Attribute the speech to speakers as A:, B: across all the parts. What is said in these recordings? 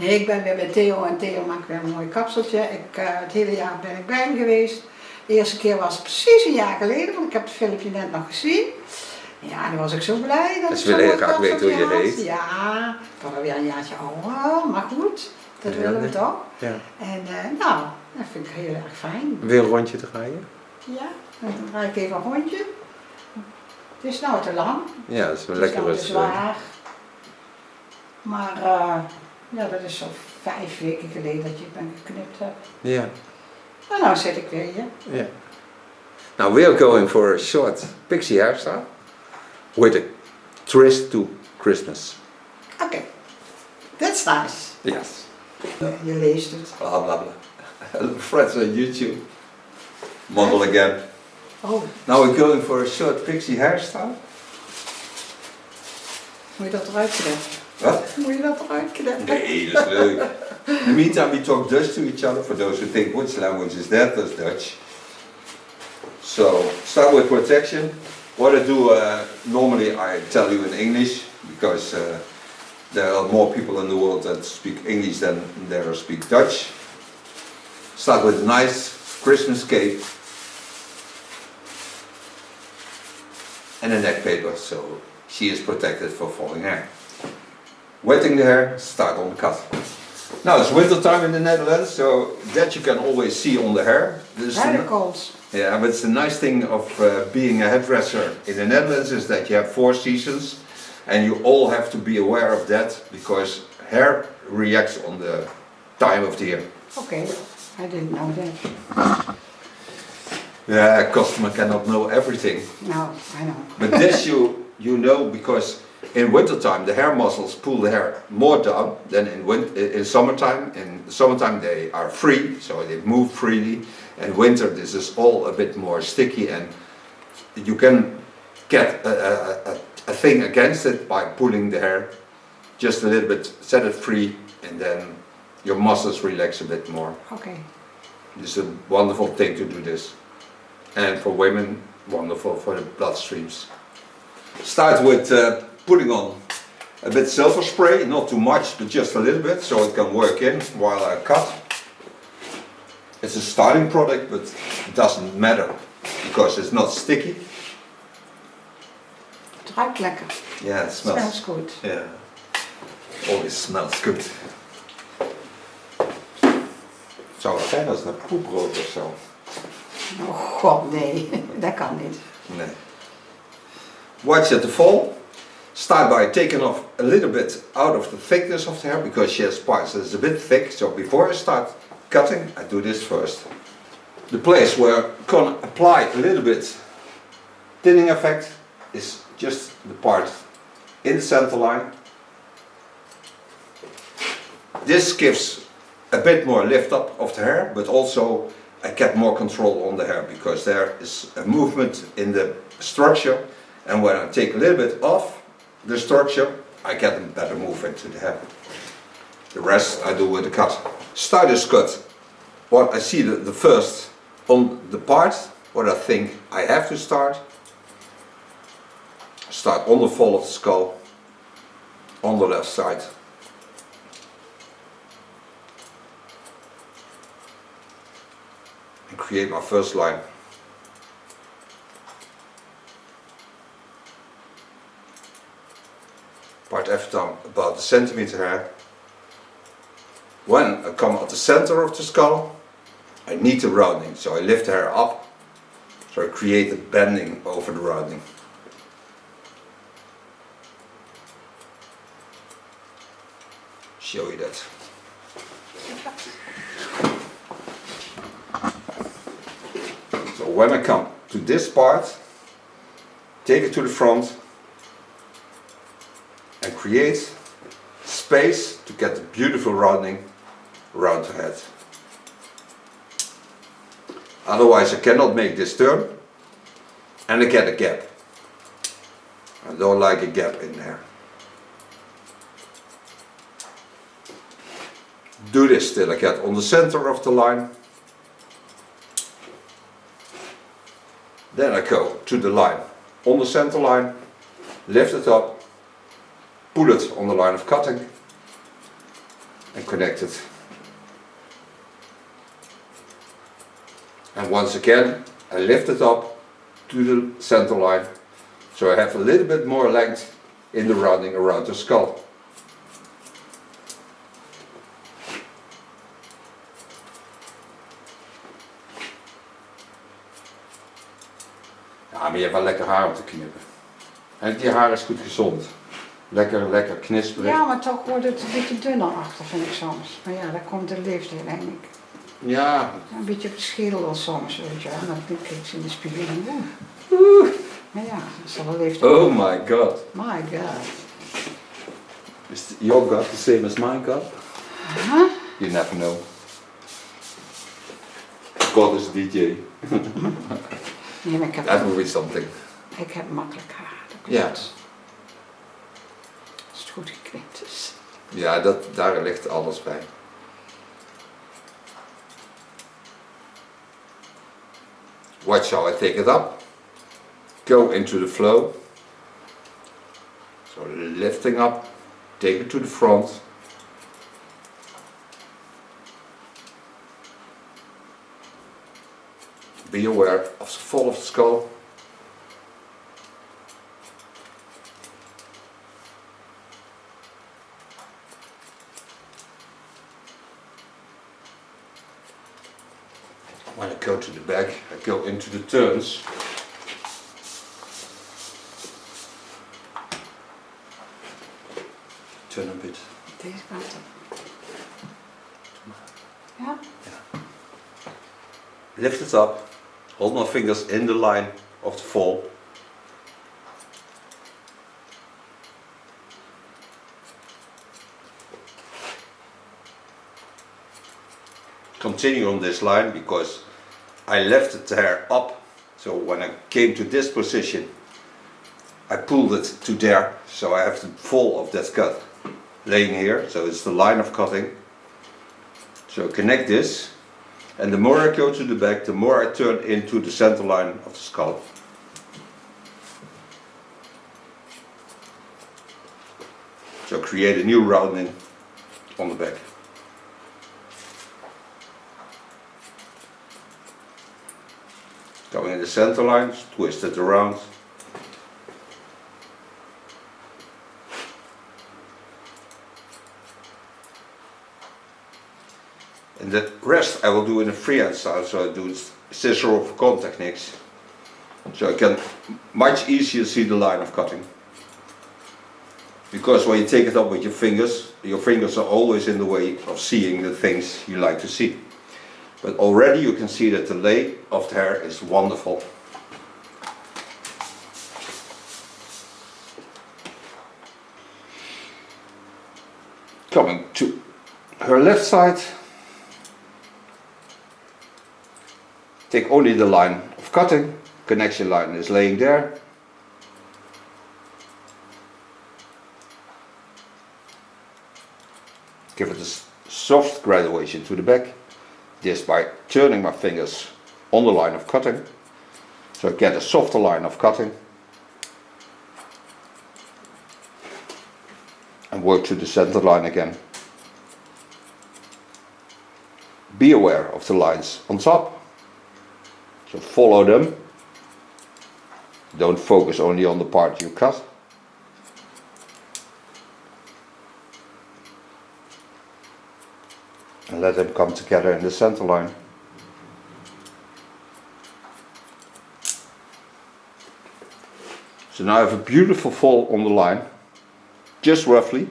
A: Ik ben weer met Theo en Theo maakt weer een mooi kapseltje. Het hele jaar ben ik bij hem geweest. De eerste keer was precies een jaar geleden, want ik heb het filmpje net nog gezien. Ja, dan was ik zo blij dat
B: ze willen heel graag weten hoe je heet.
A: Ja, ik was alweer een jaartje ouder, maar goed, dat willen we toch.
B: Ja.
A: En nou, dat vind ik heel erg fijn.
B: Weer een rondje draaien?
A: Ja, dan draai ik even een rondje. Het is nou te lang.
B: Ja, dat is wel lekker rustig.
A: Het is nou te zwaar. Maar ja, dat is zo'n 5 weken geleden dat je ben geknipt hebt.
B: Ja.
A: En nou zit ik weer hier.
B: Yeah. Now we are going for a short pixie hairstyle with a twist to Christmas.
A: Okay, that's nice.
B: Yes.
A: Je leest het.
B: Blah blah blah. Friends on YouTube. Model again.
A: Oh.
B: Now we're going for a short pixie hairstyle.
A: Moet je dat eruit knippen?
B: Wat?
A: Moet je dat eruit knippen?
B: Nee, dat is leuk. In the meantime, we talk Dutch to each other. For those who think, which language is that? That's Dutch. So, start with protection. What I do, normally I tell you in English, because there are more people in the world that speak English than there speak Dutch. Start with a nice Christmas cape and a neck paper, so she is protected for falling hair. Wetting the hair, start on the cut. Now it's winter time in the Netherlands, so that you can always see on the hair.
A: Very cold.
B: Yeah, but it's the nice thing of being a hairdresser in the Netherlands is that you have 4 seasons, and you all have to be aware of that because hair reacts on the time of the year.
A: Okay, I didn't know that.
B: Yeah, a customer cannot know everything.
A: No, I know.
B: But this you know because in wintertime the hair muscles pull the hair more down than in summertime. In summertime they are free, so they move freely. And winter this is all a bit more sticky, and you can get a thing against it by pulling the hair just a little bit, set it free, and then your muscles relax a bit more.
A: Okay.
B: It's a wonderful thing to do this. And for women, wonderful for the bloodstreams. Start with putting on a bit silver spray, not too much, but just a little bit, so it can work in while I cut. It's a starting product, but it doesn't matter, because it's not sticky.
A: Het ruikt lekker.
B: Yeah, it smells.
A: Smells good.
B: Yeah, always smells good. Zou het zijn als een poeprood of zo?
A: Oh god, nee. Dat kan niet.
B: Nee. Watch at the fall. Start by taking off a little bit out of the thickness of the hair, because she has parts that is a bit thick. So before I start cutting, I do this first. The place where I'm gonna apply a little bit thinning effect is just the part in the center line. This gives a bit more lift up of the hair, but also I get more control on the hair because there is a movement in the structure, and when I take a little bit off the structure, I get a better movement to the hair. The rest I do with the cut. Stylus cut. What I see the first on the part, what I think I have to start on the fall of the skull, on the left side. And create my first line. Part every time about a centimeter hair. When I come at the center of the skull, I need the rounding, so I lift the hair up, so I create a bending over the rounding. Show you that. So when I come to this part, take it to the front and create space to get the beautiful rounding around the head. Otherwise I cannot make this turn and I get a gap. I don't like a gap in there. Do this till I get on the center of the line. Then I go to the line on the center line, lift it up, pull it on the line of cutting and connected. And once again I lift it up to the center line, so I have a little bit more length in the rounding around the skull. Ja, maar je hebt wel lekker haar om te knippen. En die haar is goed gezond. Lekker knisperig.
A: Ja, maar toch wordt het een beetje dunner achter, vind ik soms. Maar ja, dat komt de leeftijd, denk ik.
B: Ja.
A: Een beetje op de schedel al soms, weet je. En dan kijk ik in de spiegel en oeh. Maar ja, dat is al een leeftijd.
B: Oh my god.
A: My god.
B: Is your god the same as my god?
A: Huh?
B: You never know. God is a DJ.
A: Nee, maar
B: That would be something.
A: ik heb makkelijk haar.
B: Ja.
A: Als het goed geknipt is.
B: Ja, daar ligt alles bij. Watch how I take it up. Go into the flow. So lifting up, take it to the front. Be aware of the fall of the skull. When I go to the back, I go into the turns. Turn a bit.
A: Deze kant op. Ja?
B: Lift it up. Hold my fingers in the line of the fall. Continue on this line because I lifted the hair up, so when I came to this position I pulled it to there, so I have the fall of that cut laying here, so it's the line of cutting. So connect this, and the more I go to the back, the more I turn into the center line of the skull. So create a new rounding on the back. Going in the center line, twist it around. And the rest I will do in a freehand style, so I do scissor over comb techniques. So I can much easier see the line of cutting. Because when you take it up with your fingers are always in the way of seeing the things you like to see. But already you can see that the lay of the hair is wonderful. Coming to her left side, take only the line of cutting, connection line is laying there. Give it a soft graduation to the back. This by turning my fingers on the line of cutting, so I get a softer line of cutting, and work to the center line again. Be aware of the lines on top, so follow them, don't focus only on the part you cut. And let them come together in the center line. So now I have a beautiful fall on the line, just roughly,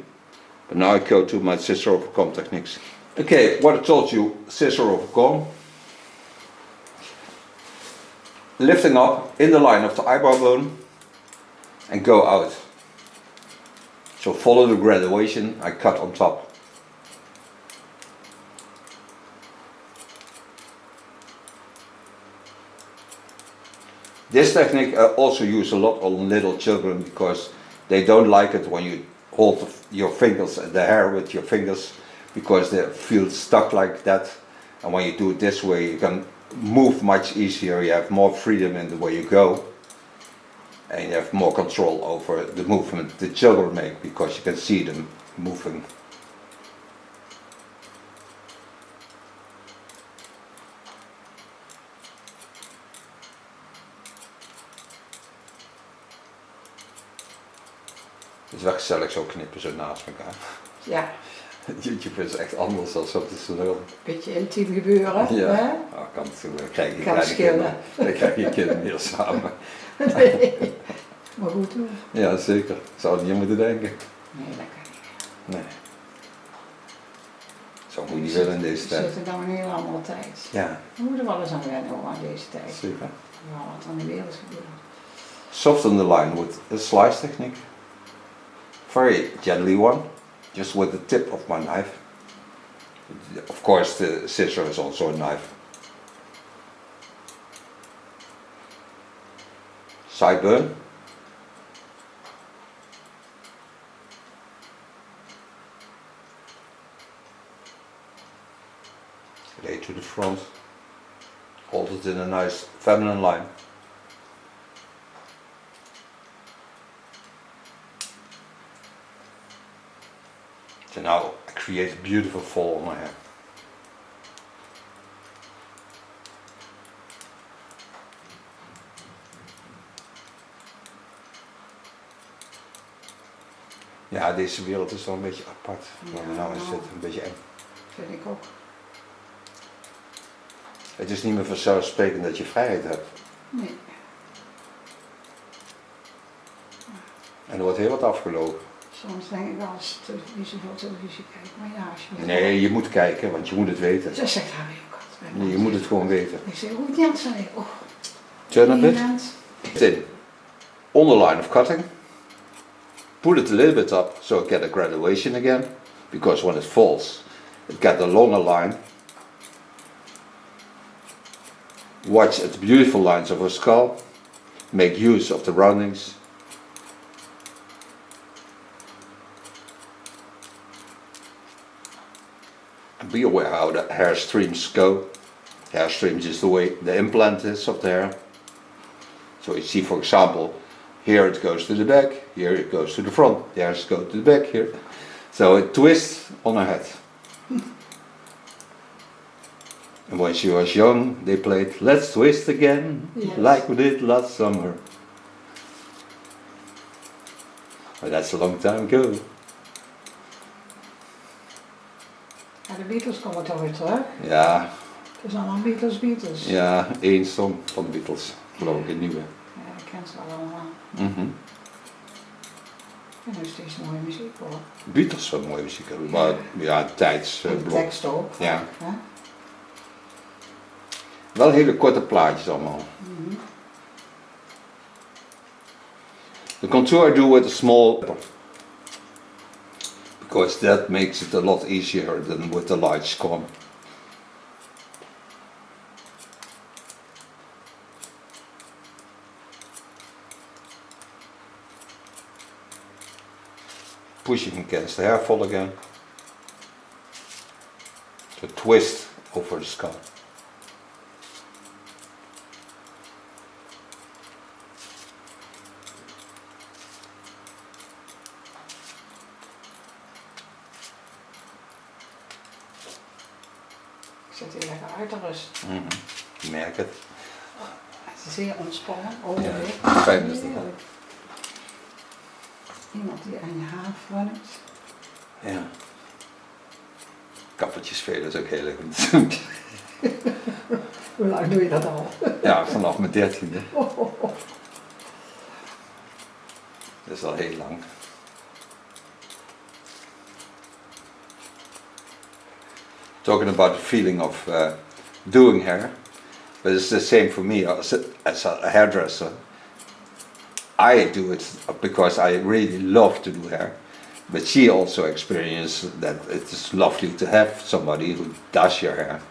B: but now I go to my scissor over comb techniques. Okay, what I told you, scissor over comb. Lifting up in the line of the eyebrow bone and go out. So follow the graduation, I cut on top. This technique I also use a lot on little children because they don't like it when you hold your fingers, the hair with your fingers, because they feel stuck like that. And when you do it this way, you can move much easier, you have more freedom in the way you go, and you have more control over the movement the children make because you can see them moving. is wel gezellig zo knippen, zo naast elkaar.
A: Ja,
B: YouTube is echt anders dan zo tussen de hulp.
A: beetje intiem gebeuren.
B: Ja,
A: Hè?
B: oh, kan het, dan krijg je
A: Kan
B: kleine
A: schillen.
B: kinderen. Dan krijg je kinderen meer samen.
A: Nee, maar goed hoor.
B: Ja, zeker. Zou het niet moeten denken.
A: Nee, dat kan niet.
B: Nee. Zo moet je niet willen in deze
A: We
B: tijd.
A: zitten dan een heel andere tijd.
B: Ja,
A: We moeten wel eens aan wennen hoor, aan deze tijd.
B: zeker.
A: Ja, wat er in de wereld gebeurt.
B: Soften the line with a slice technique. Very gently one, just with the tip of my knife. Of course the scissor is also a knife. Sideburn. Lay to the front. Hold it in a nice feminine line. So now I create a beautiful fall on my hair. Ja, deze wereld is wel een beetje apart. Maar
A: Ja,
B: nou is
A: nou.
B: het een beetje eng.
A: Vind ik ook.
B: Het is niet meer vanzelfsprekend dat je vrijheid hebt.
A: Nee.
B: En er wordt heel wat afgelopen.
A: Soms denk ik wel eens niet zoveel televisie kijken. Maar ja, als je
B: Nee, je moet kijken, want je moet het weten.
A: Zo zegt Harry ook altijd.
B: Nee, je moet het gewoon weten.
A: Ik zeg, hoe het Jans zei. Oh,
B: Turn a
A: die
B: bit.
A: Jans.
B: In. On the line of cutting. Pull it a little bit up so it get a graduation again. Because when it falls, it get a longer line. Watch its beautiful lines of her skull. Make use of the roundings. And be aware how the hair streams go. Hair streams is the way the implant is of the hair. So you see, for example, here it goes to the back, here it goes to the front, the hairs go to the back here. So it twists on her head. And when she was young, they played Let's Twist Again,
A: Yes.
B: like we did last summer. But that's a long time ago.
A: Ja, de Beatles komen toch weer terug.
B: Ja,
A: Het is allemaal Beatles.
B: ja, één song van de Beatles, geloof ik, een nieuwe.
A: Ja, ik ken ze wel allemaal.
B: Mhm.
A: En nu steeds mooie muziek hoor.
B: Beatles wel mooie muziek hebben, maar ja,
A: De
B: tijdsblok.
A: tekst ook.
B: Ja.
A: Hè?
B: Wel hele korte plaatjes allemaal.
A: Mhm.
B: The contour I do with a small, because that makes it a lot easier than with the large comb. Pushing against the hair fall again. To twist over the skull.
A: Ik zit hier lekker uit te rusten.
B: Ik merk het.
A: Het is zeer ontspannen. Oh,
B: Ja,
A: nee.
B: fijn is dat.
A: Heerlijk. Iemand die aan je haar vormt.
B: Ja. Kappertjes velen is ook heel erg om te doen.
A: Hoe lang doe je dat al?
B: Ja, vanaf mijn 13e.
A: Oh.
B: Dat is al heel lang. Talking about the feeling of doing hair, but it's the same for me as a hairdresser. I do it because I really love to do hair, but she also experienced that it is lovely to have somebody who does your hair.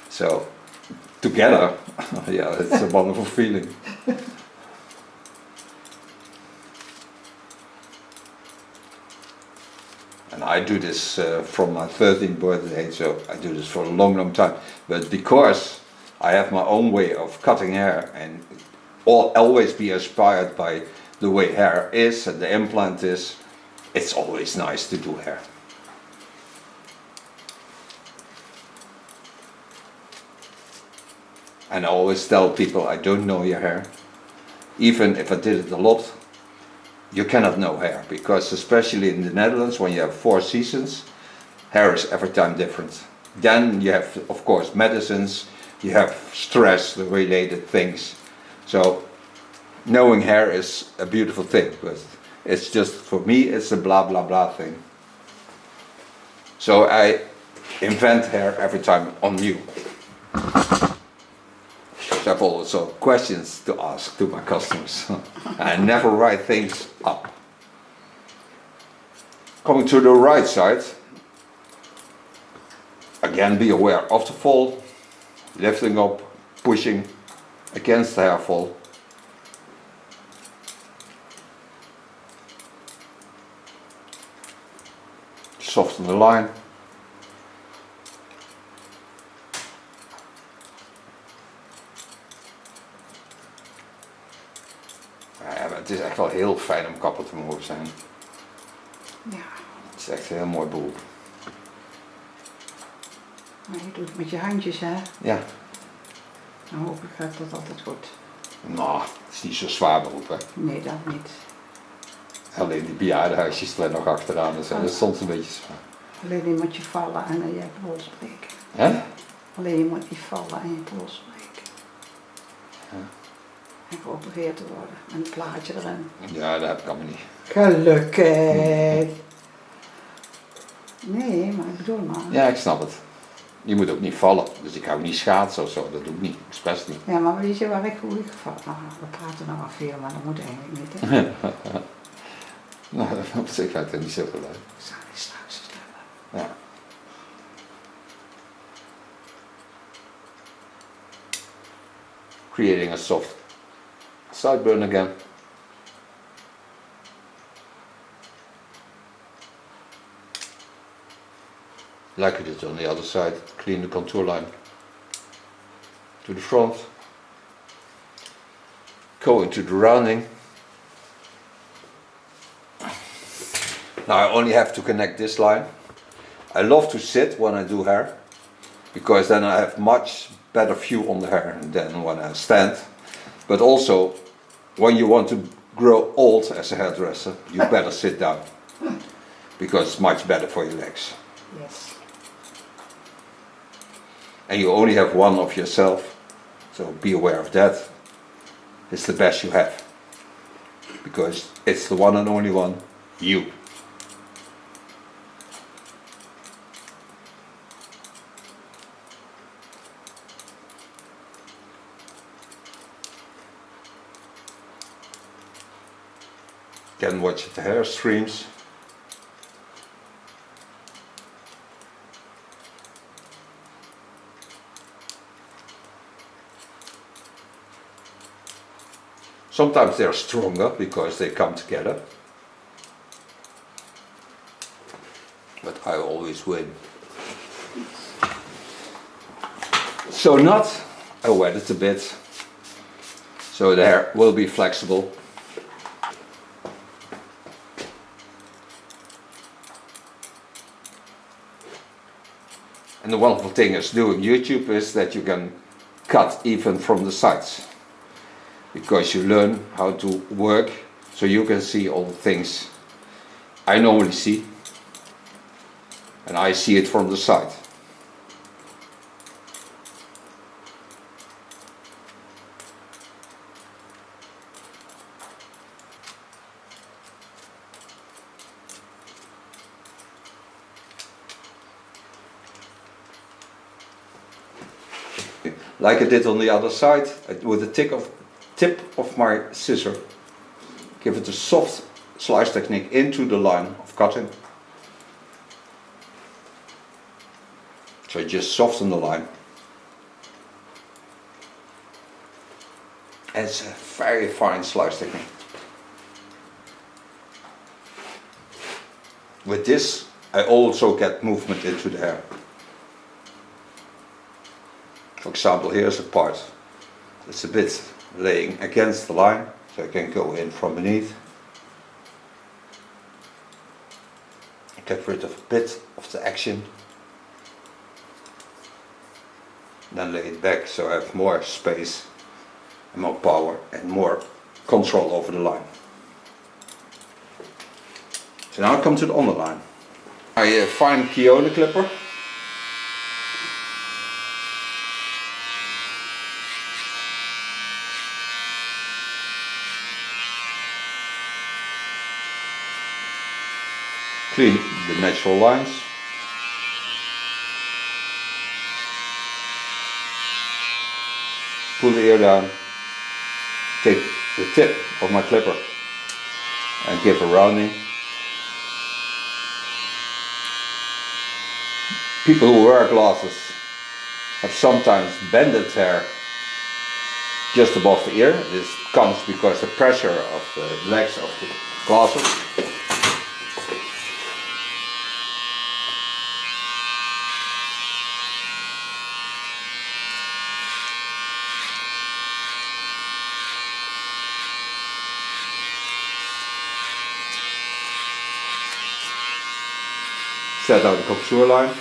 B: So together, yeah, it's a wonderful feeling. And I do this from my 13th birthday, so I do this for a long, long time. But because I have my own way of cutting hair and always be inspired by the way hair is and the implant is, it's always nice to do hair. And I always tell people I don't know your hair. Even if I did it a lot, you cannot know hair, because especially in the Netherlands, when you have 4 seasons, hair is every time different. Then you have, of course, medicines, you have stress-related things. So knowing hair is a beautiful thing, but it's just, for me, it's a blah blah blah thing. So I invent hair every time on new. So I've also questions to ask to my customers. I never write things up. Coming to the right side, again be aware of the fall, lifting up, pushing against the hair fall. Soften the line. Ja, maar het is echt wel heel fijn om kapper te mogen zijn.
A: Ja.
B: Het is echt een heel mooi beroep.
A: Maar je doet het met je handjes, hè?
B: Ja.
A: Dan hoop ik dat dat altijd goed.
B: Nou, het is niet zo zwaar beroep, hè.
A: Nee, dat niet.
B: Alleen die bejaardenhuisjes er nog achteraan, dus dat is soms een beetje zwaar.
A: Alleen je moet je vallen en je pols breken.
B: Hè?
A: Alleen je moet niet vallen en je pols breken.
B: Ja.
A: En geopereerd te worden. Met een plaatje erin.
B: Ja, dat heb ik allemaal niet.
A: Gelukkig. Nee, maar ik bedoel maar.
B: Ja, ik snap het. Je moet ook niet vallen, dus ik hou niet schaatsen of zo, dat doe ik niet, expres niet.
A: Ja, maar weet je waar ik hoe ik gevallen? Nou, we praten nou af veel, maar dat moet eigenlijk niet, hè?
B: Nou, op zich vind ik het niet zo leuk.
A: Ik zal die straks stellen.
B: Ja. Creating a soft sideburn again. Like I did on the other side, clean the contour line to the front, go into the rounding. Now I only have to connect this line. I love to sit when I do hair, because then I have much better view on the hair than when I stand. But also, when you want to grow old as a hairdresser, you better sit down, because it's much better for your legs.
A: Yes.
B: And you only have one of yourself, so be aware of that. It's the best you have, because it's the one and only one, you. Then watch the hair streams. Sometimes they're stronger because they come together, but I always win. So not, I wet it a bit, so the hair will be flexible. And the wonderful thing is doing YouTube is that you can cut even from the sides, because you learn how to work, so you can see all the things I normally see, and I see it from the side. Like I did on the other side, with the tip of my scissor, give it a soft slice technique into the line of cutting. So just soften the line. And it's a very fine slice technique. With this, I also get movement into the hair. For example, here's a part that's a bit laying against the line, so I can go in from beneath. Get rid of a bit of the action. Then lay it back so I have more space and more power and more control over the line. So now I come to the underline. I fine Kiona clipper. Clean the natural lines. Pull the ear down. Take the tip of my clipper and give a rounding. People who wear glasses have sometimes bended hair just above the ear. This comes because the pressure of the legs of the glasses. Set out the contour line.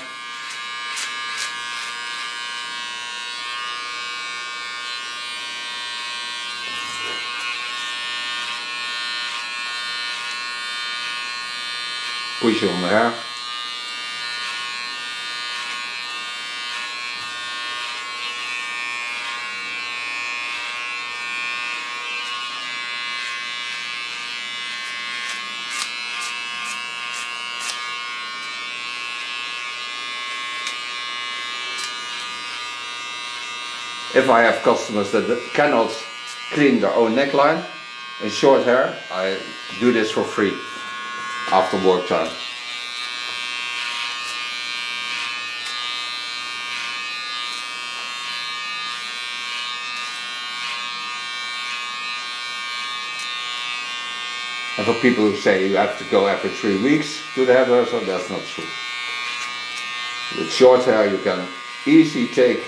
B: Push it on the hair. If I have customers that cannot clean their own neckline in short hair, I do this for free after work time. And for people who say you have to go every 3 weeks to the hairdresser, that's not true. With short hair you can easily take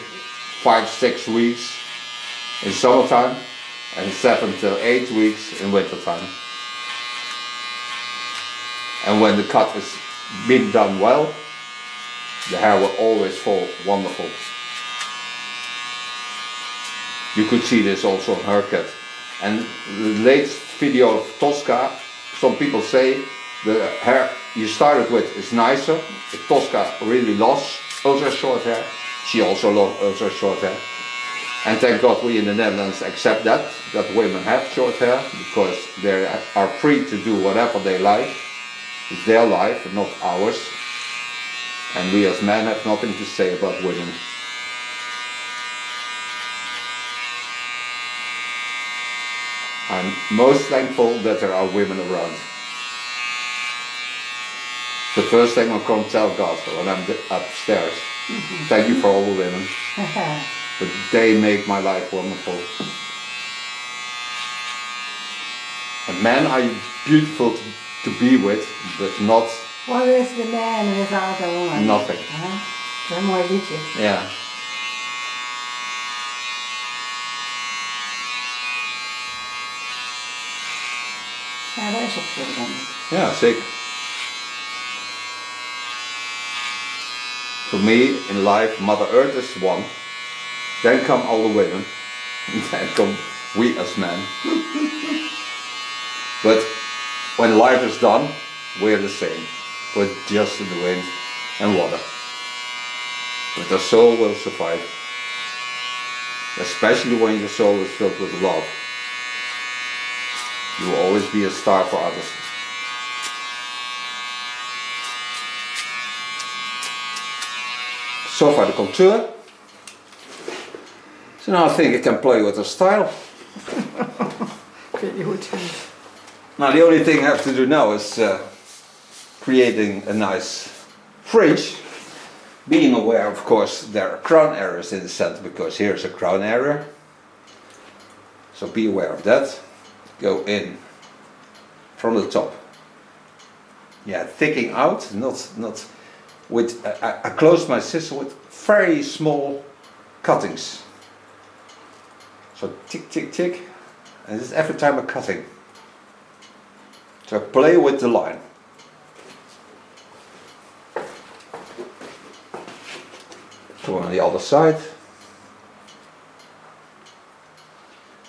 B: 5-6 weeks in summertime and 7 to 8 weeks in wintertime. And when the cut is being done well, the hair will always fall wonderful. You could see this also on her cut. And the latest video of Tosca, some people say the hair you started with is nicer. The Tosca really lost also short hair. She also lost her short hair. And thank God we in the Netherlands accept that women have short hair, because they are free to do whatever they like. It's their life and not ours. And we as men have nothing to say about women. I'm most thankful that there are women around. The first thing I'll come tell God when I'm upstairs. Thank you for all the women. But they make my life wonderful. And men are beautiful to be with, but not...
A: What is the man without a woman?
B: Nothing.
A: Dat is een mooi liedje.
B: Ja.
A: Ja, dat is ook zo, denk ik.
B: Ja, zeker. For me, in life, Mother Earth is one. Then come all the women. Then come we as men. But when life is done, we're the same. We're just in the wind and water. But our soul will survive. Especially when your soul is filled with love. You will always be a star for others. So far the contour. So now I think I can play with the style.
A: Ik weet niet hoe het vindt.
B: Now the only thing I have to do now is creating a nice fringe. Being aware, of course, there are crown areas in the center, because here's a crown area. So be aware of that. Go in from the top. Yeah, thicking out, not with. I close my scissor with very small cuttings. So tick, tick, tick, and this is every time I'm cutting. So play with the line. Go on the other side.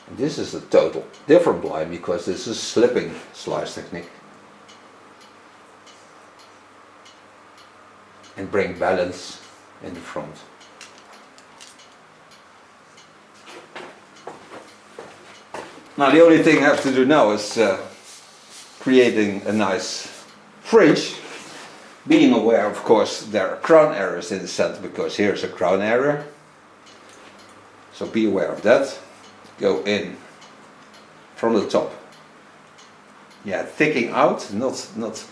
B: And this is a total different line, because this is slipping slice technique. and bring balance in the front. Now the only thing I have to do now is creating a nice fringe, being aware of course there are crown areas in the center because here's a crown area, so be aware of that. Go in from the top, yeah, thicking out, not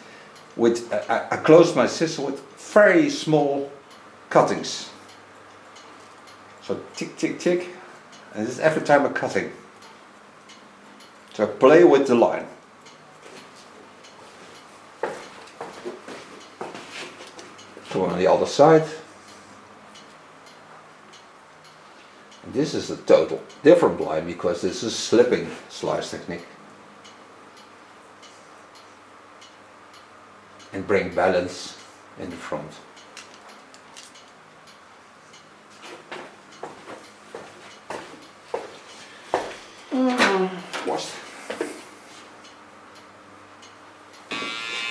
B: with, I close my scissors with very small cuttings, so tick tick tick, and this is every time I'm cutting. So play with the line. So on the other side. And this is a total different line because this is a slipping slice technique. And bring balance in the front. Worst.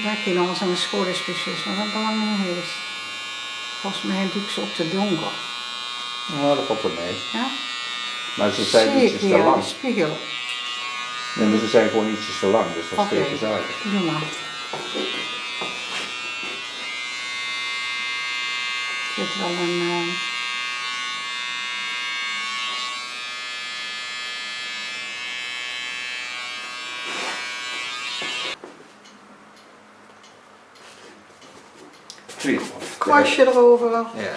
A: Werk je dan als een schoolspecialist, maar dat lang niet is. Volgens mij doe ik ze ook te donker.
B: Nou, dat valt wel mee.
A: Ja?
B: Maar ze zijn ietsjes te lang.
A: De spiegel.
B: Nee, maar ze zijn gewoon ietsjes te lang, dus dat steekt eens uit.
A: Doe maar. Er zit wel een... kwastje erover.
B: Yeah.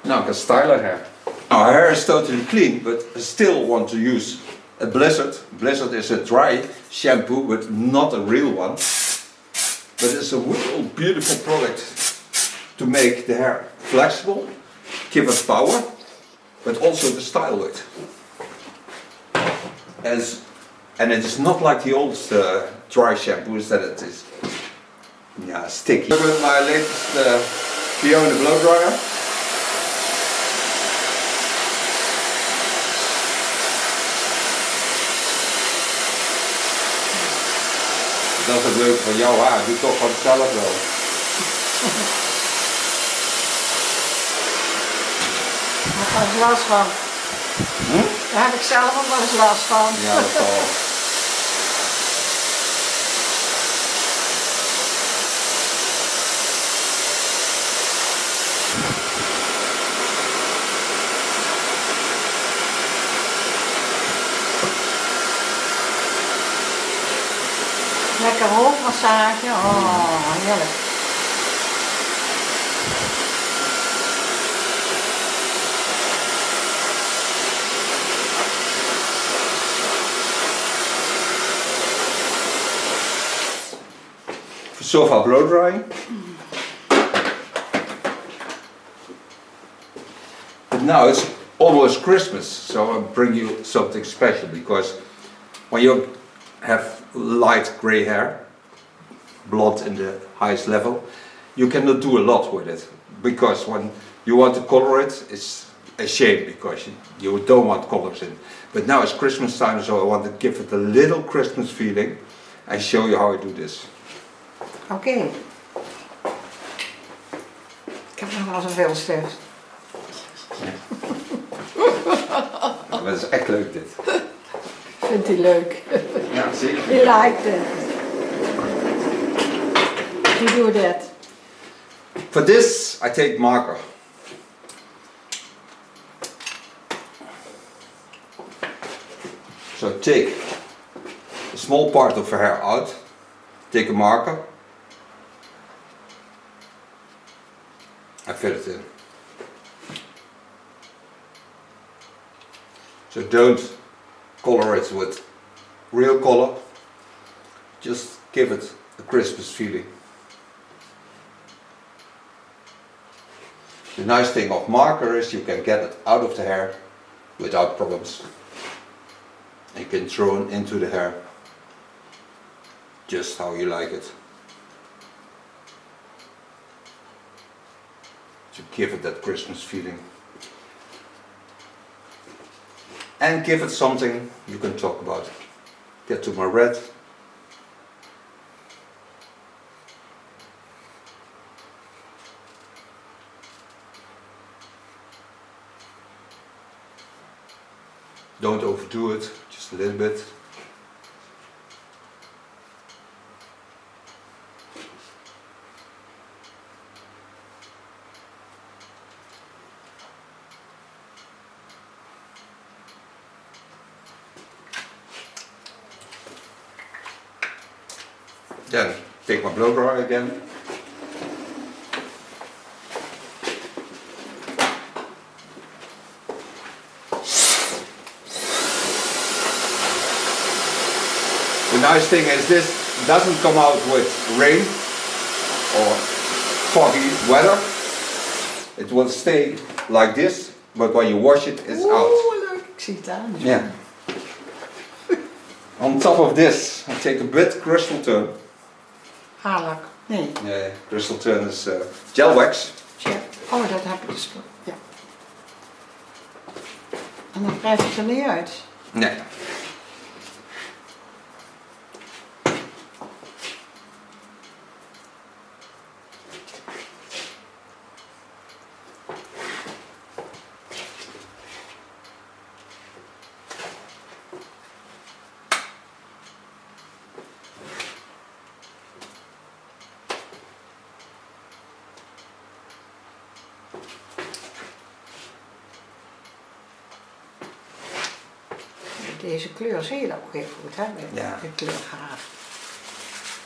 B: Now I can style her hair. Now her hair is totally clean, but I still want to use a Blizzard. Blizzard is a dry shampoo, but not a real one. But it's a real beautiful product to make the hair flexible, give it power, but also to style it. And it is not like the old dry shampoos that it is. Yeah, sticky. With my latest Theo in the blow dryer. Dat is het leuke van jouw haar, doe toch van zelf wel.
A: Daar heb ik last van. Daar heb ik zelf ook wel eens last van.
B: Ja, dat zal.
A: Lekker hoofdmassage, oh heerlijk.
B: So far blow drying. But now it's almost Christmas, so I'll bring you something special because when you have light grey hair, blonde in the highest level, you cannot do a lot with it because when you want to color it, it's a shame because you don't want colors in. But now it's Christmas time, so I want to give it a little Christmas feeling and show you how I do this.
A: Oké. Ik heb nog wel eens een vilstift.
B: Maar dat is echt leuk dit.
A: Vindt hij leuk.
B: Ja, zeker.
A: He liked it. You do that.
B: For this, I take marker. So take a small part of her hair out, take a marker, and fill it in. So don't color it with real color, just give it a Christmas feeling. The nice thing of marker is you can get it out of the hair without problems. You can throw it into the hair just how you like it. To give it that Christmas feeling. And give it something you can talk about. Get to my red. Don't overdo it, just a little bit. Then take my blow dryer again. The nice thing is this doesn't come out with rain or foggy weather. It will stay like this, but when you wash it, it's out.
A: Oeh, leuk. Ik zie het aan.
B: Yeah. On top of this, I take a bit crystal turn.
A: Haarlak. Nee.
B: Yeah, crystal turn is gel wax.
A: Tja. Oh, dat heb ik dus. Ja. En dan wrijf het er niet uit.
B: Nee.
A: Deze kleur zie je dat ook heel goed, hè?
B: Ja.
A: De kleur haar.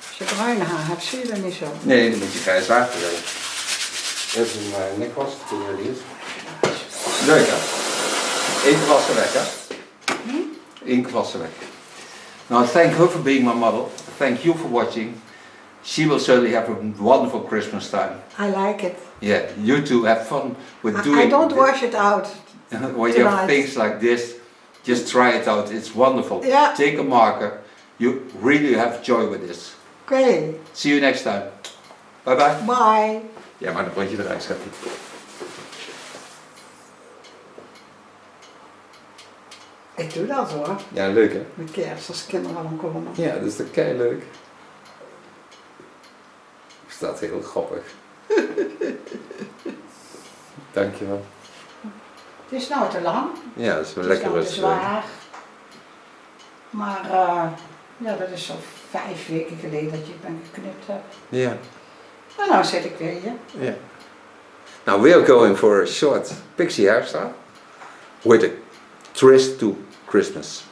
A: Als je bruine haar hebt, zie je dat niet zo.
B: Nee, dan moet je grijs water erin. Dit is een nekwas, kun je niet. Leuk hè? Eén gewassen weg hè? Eén gewassen weg. Now thank her for being my model. Thank you for watching. She will certainly have a wonderful Christmas time.
A: I like it.
B: Yeah, you two have fun with doing
A: I don't wash it out.
B: when you have things like this, just try it out. It's wonderful.
A: Yeah.
B: Take a marker. You really have joy with this.
A: Oké.
B: See you next time. Bye bye.
A: Bye.
B: Ja, maar dan word je eruit zetten.
A: Ik doe dat hoor.
B: Ja, leuk hè?
A: Met kerst als kinderen al komen.
B: Ja, dat is toch kei leuk. Staat heel grappig. Dankjewel.
A: Het is nou te lang.
B: Ja, dat is wel
A: Het is
B: lekker
A: nou te
B: rustig.
A: zwaar. Maar ja, dat is zo'n 5 weken geleden dat je ben geknipt hebt.
B: Ja.
A: En nou zit ik weer hier.
B: Yeah. Now we are going for a short Pixie hairstyle with a twist to Christmas.